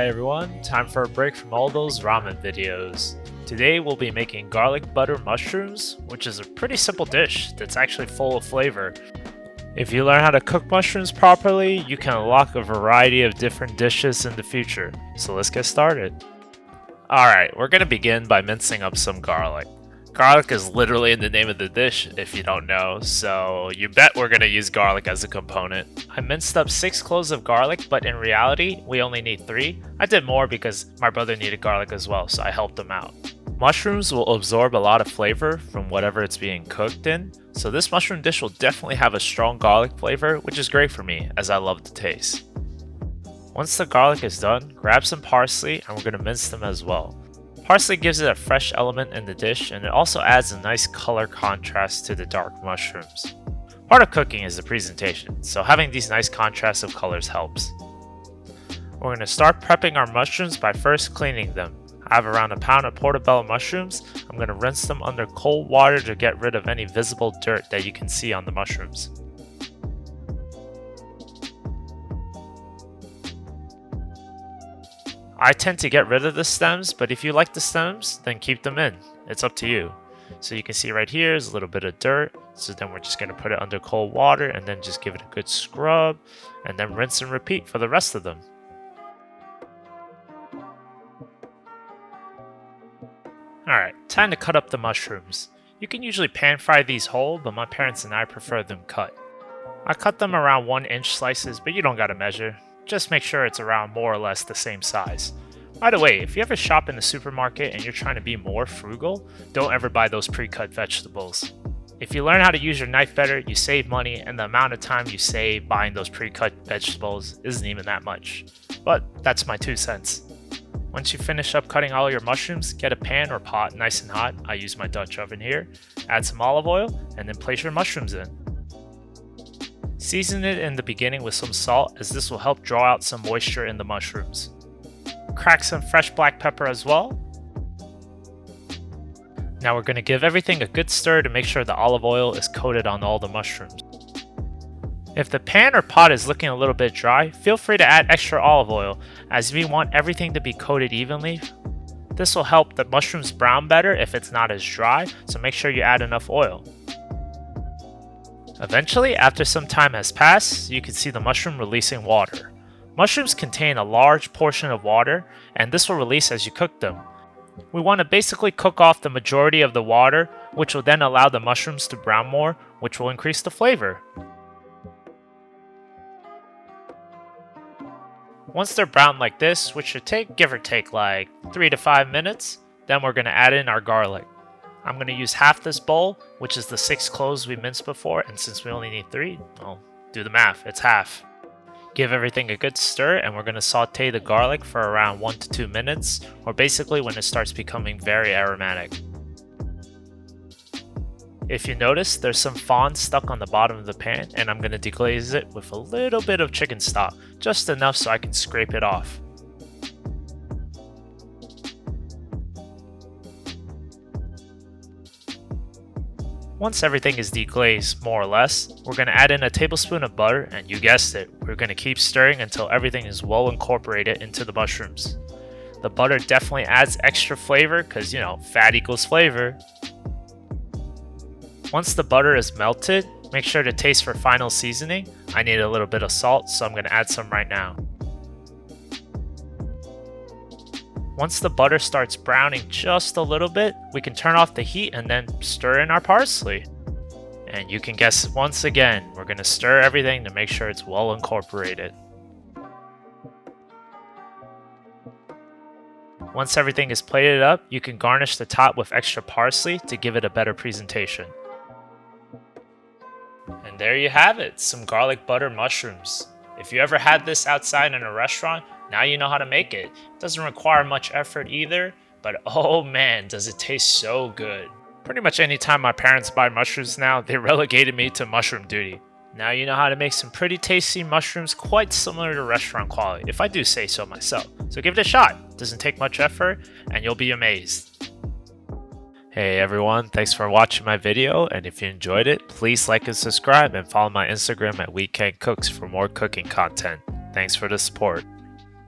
Hi everyone, time for a break from all those ramen videos. Today we'll be making garlic butter mushrooms, which is a pretty simple dish that's actually full of flavor. If you learn how to cook mushrooms properly, you can unlock a variety of different dishes in the future. So let's get started. Alright, we're gonna begin by mincing up some garlic. Garlic is literally in the name of the dish if you don't know, so you bet we're gonna use garlic as a component. I minced up 6 cloves of garlic, but in reality, we only need 3. I did more because my brother needed garlic as well, so I helped him out. Mushrooms will absorb a lot of flavor from whatever it's being cooked in, so this mushroom dish will definitely have a strong garlic flavor, which is great for me, as I love the taste. Once the garlic is done, grab some parsley and we're gonna mince them as well. Parsley gives it a fresh element in the dish, and it also adds a nice color contrast to the dark mushrooms. Part of cooking is the presentation, so having these nice contrasts of colors helps. We're going to start prepping our mushrooms by first cleaning them. I have around a pound of portobello mushrooms. I'm going to rinse them under cold water to get rid of any visible dirt that you can see on the mushrooms. I tend to get rid of the stems, but if you like the stems, then keep them in. It's up to you. So you can see right here is a little bit of dirt. So then we're just going to put it under cold water and then just give it a good scrub and then rinse and repeat for the rest of them. Alright, time to cut up the mushrooms. You can usually pan fry these whole, but my parents and I prefer them cut. I cut them around 1-inch slices, but you don't gotta measure. Just make sure it's around more or less the same size. By the way, if you ever shop in the supermarket and you're trying to be more frugal, don't ever buy those pre-cut vegetables. If you learn how to use your knife better, you save money, and the amount of time you save buying those pre-cut vegetables isn't even that much. But that's my 2 cents. Once you finish up cutting all your mushrooms, get a pan or pot nice and hot. I use my Dutch oven here. Add some olive oil, and then place your mushrooms in. Season it in the beginning with some salt, as this will help draw out some moisture in the mushrooms. Crack some fresh black pepper as well. Now we're going to give everything a good stir to make sure the olive oil is coated on all the mushrooms. If the pan or pot is looking a little bit dry, feel free to add extra olive oil, as we want everything to be coated evenly. This will help the mushrooms brown better if it's not as dry, so make sure you add enough oil. Eventually, after some time has passed, you can see the mushroom releasing water. Mushrooms contain a large portion of water, and this will release as you cook them. We want to basically cook off the majority of the water, which will then allow the mushrooms to brown more, which will increase the flavor. Once they're brown like this, which should take give or take like 3 to 5 minutes, then we're going to add in our garlic. I'm going to use half this bowl, which is the 6 cloves we minced before, and since we only need 3, well, do the math, it's half. Give everything a good stir, and we're going to saute the garlic for around 1 to 2 minutes, or basically when it starts becoming very aromatic. If you notice, there's some fond stuck on the bottom of the pan, and I'm going to deglaze it with a little bit of chicken stock, just enough so I can scrape it off. Once everything is deglazed, more or less, we're going to add in a tablespoon of butter, and you guessed it, we're going to keep stirring until everything is well incorporated into the mushrooms. The butter definitely adds extra flavor because, you know, fat equals flavor. Once the butter is melted, make sure to taste for final seasoning. I need a little bit of salt, so I'm going to add some right now. Once the butter starts browning just a little bit, we can turn off the heat and then stir in our parsley. And you can guess once again, we're going to stir everything to make sure it's well incorporated. Once everything is plated up, you can garnish the top with extra parsley to give it a better presentation. And there you have it, some garlic butter mushrooms. If you ever had this outside in a restaurant, now you know how to make it. It doesn't require much effort either, but oh man, does it taste so good. Pretty much anytime my parents buy mushrooms now, they relegated me to mushroom duty. Now you know how to make some pretty tasty mushrooms quite similar to restaurant quality, if I do say so myself. So give it a shot. It doesn't take much effort, and you'll be amazed. Hey everyone, thanks for watching my video, and if you enjoyed it, please like and subscribe and follow my Instagram at WeekendCooks for more cooking content. Thanks for the support.